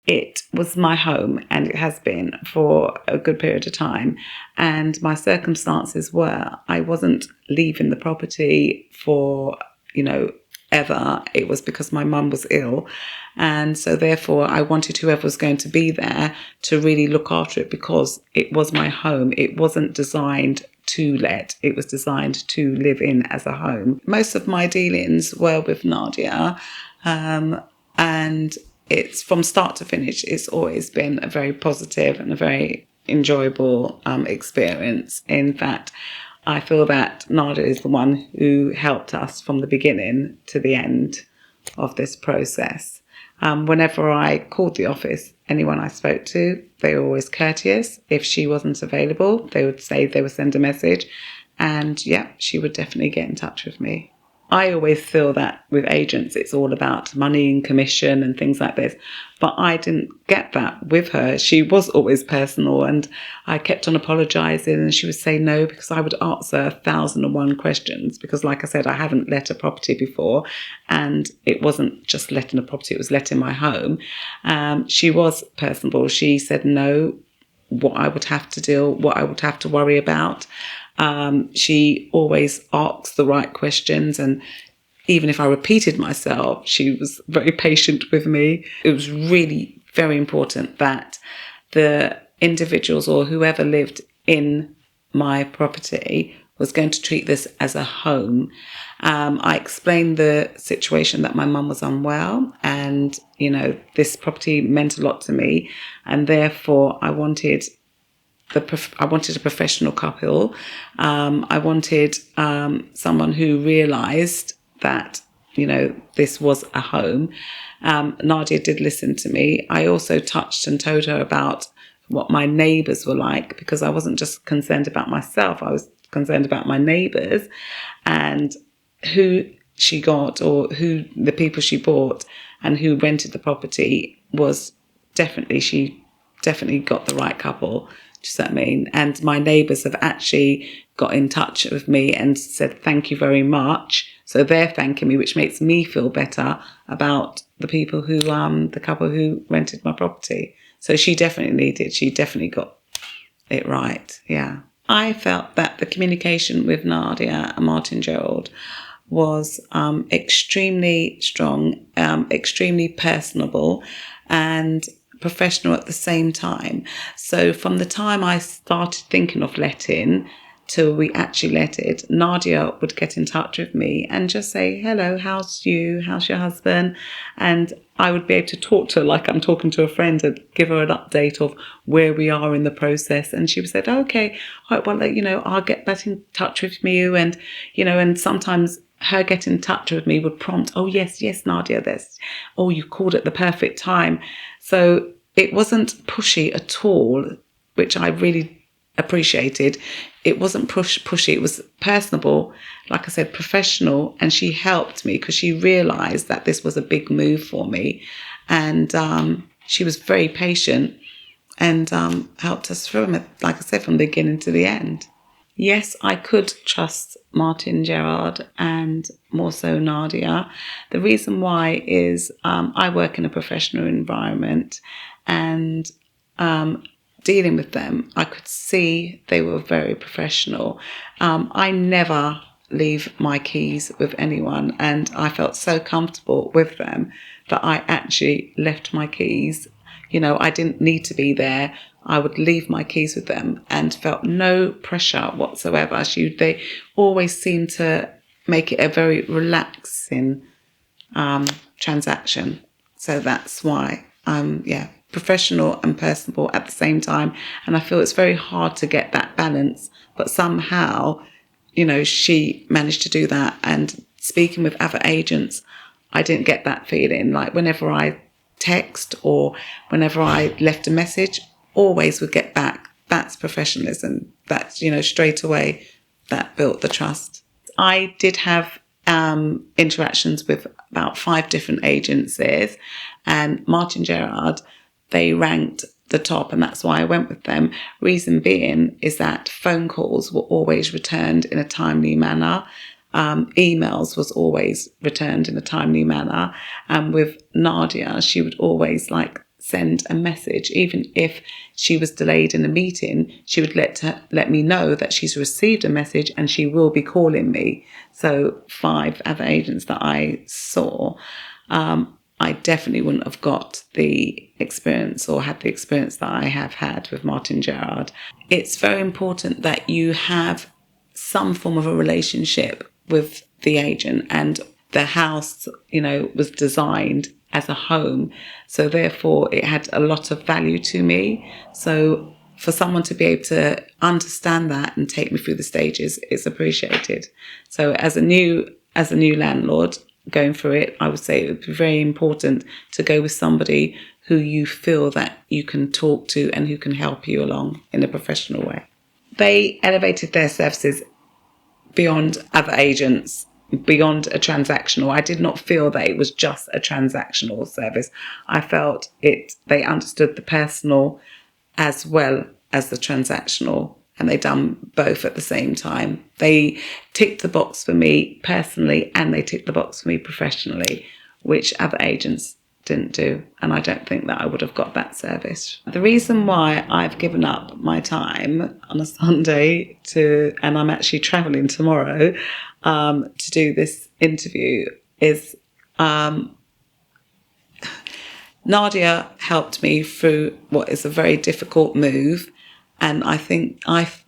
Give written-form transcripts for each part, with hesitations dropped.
it was my home, and it has been for a good period of time. And my circumstances were, I wasn't leaving the property for, ever. It was because my mum was ill. And so therefore I wanted whoever was going to be there to really look after it, because it was my home. It wasn't designed to let, it was designed to live in as a home. Most of my dealings were with Nadia, and it's from start to finish, it's always been a very positive and a very enjoyable experience. In fact, I feel that Nadia is the one who helped us from the beginning to the end of this process. Whenever I called the office, anyone I spoke to, they were always courteous. If she wasn't available, they would send a message, and yeah, she would definitely get in touch with me. I always feel that with agents, it's all about money and commission and things like this. But I didn't get that with her. She was always personal, and I kept on apologising, and she would say no, because I would answer 1,001 questions. Because like I said, I haven't let a property before, and it wasn't just letting a property, it was letting my home. She was personable. She said no, what I would have to worry about. She always asked the right questions, and even if I repeated myself, she was very patient with me. It was really very important that the individuals or whoever lived in my property was going to treat this as a home. I explained the situation that my mum was unwell, and this property meant a lot to me, and therefore I wanted a professional couple. I wanted someone who realised that, this was a home. Nadia did listen to me. I also touched and told her about what my neighbours were like, because I wasn't just concerned about myself. I was concerned about my neighbours, and who she got, or who the people she bought and who rented the property she definitely got the right couple. Does that mean? And my neighbours have actually got in touch with me and said thank you very much. So they're thanking me, which makes me feel better about the people who, the couple who rented my property. So she definitely did. She definitely got it right. Yeah. I felt that the communication with Nadia and Martin Gerald was extremely strong, extremely personable, and professional at the same time. So from the time I started thinking of letting till we actually let it, Nadia would get in touch with me and just say, hello, how's your husband? And I would be able to talk to her like I'm talking to a friend, and give her an update of where we are in the process. And she would say, okay, all right, well, I'll get back in touch with you. And, and sometimes her getting in touch with me would prompt, oh, yes, Nadia, you called at the perfect time. So it wasn't pushy at all, which I really appreciated. It wasn't pushy. It was personable, like I said, professional. And she helped me because she realised that this was a big move for me. And she was very patient and helped us through it, like I said, from the beginning to the end. Yes, I could trust Martin Gerard and more so Nadia. The reason why is I work in a professional environment, and dealing with them, I could see they were very professional. I never leave my keys with anyone, and I felt so comfortable with them that I actually left my keys. I didn't need to be there. I would leave my keys with them and felt no pressure whatsoever. They always seemed to make it a very relaxing transaction. So that's why professional and personable at the same time. And I feel it's very hard to get that balance, but somehow, she managed to do that. And speaking with other agents, I didn't get that feeling. Like whenever I text or whenever I left a message, always would get back. That's professionalism. That's, straight away, that built the trust. I did have interactions with about 5 different agencies, and Martin Gerard, they ranked the top, and that's why I went with them. Reason being is that phone calls were always returned in a timely manner. Emails was always returned in a timely manner. And with Nadia, she would always send a message. Even if she was delayed in a meeting, she would let me know that she's received a message and she will be calling me. So 5 other agents that I saw, I definitely wouldn't have got the experience or had the experience that I have had with Martin Gerard. It's very important that you have some form of a relationship with the agent, and the house, was designed as a home. So therefore it had a lot of value to me. So for someone to be able to understand that and take me through the stages, it's appreciated. So as a new landlord going through it, I would say it would be very important to go with somebody who you feel that you can talk to and who can help you along in a professional way. They elevated their services beyond other agents, beyond a transactional. I did not feel that it was just a transactional service. I felt they understood the personal as well as the transactional, and they done both at the same time. They ticked the box for me personally and they ticked the box for me professionally, which other agents didn't do, and I don't think that I would have got that service. The reason why I've given up my time on a Sunday and I'm actually travelling tomorrow to do this interview is Nadia helped me through what is a very difficult move, and I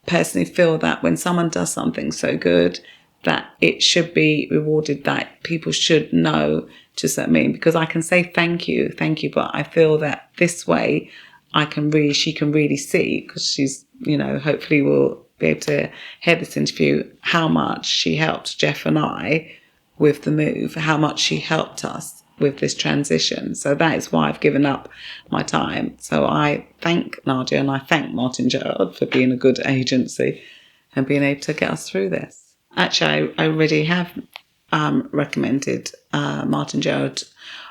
personally feel that when someone does something so good, that it should be rewarded, that people should know, just what I mean, because I can say thank you, but I feel that this way she can really see, because she's, hopefully will be able to hear this interview, how much she helped Jeff and I with the move, how much she helped us with this transition. So that is why I've given up my time. So I thank Nadia and I thank Martin Gerard for being a good agency and being able to get us through this. Actually, I already have recommended Martin Gerard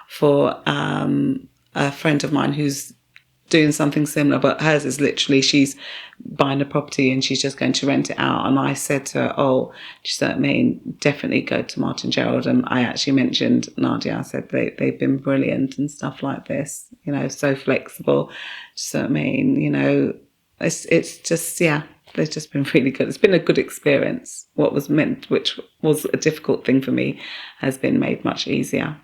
for a friend of mine who's doing something similar, but hers is literally, she's buying a property and she's just going to rent it out. And I said to her, definitely go to Martin Gerard. And I actually mentioned Nadia. I said they've been brilliant and stuff like this, so flexible. It's just, they've just been really good. It's been a good experience. Which was a difficult thing for me, has been made much easier.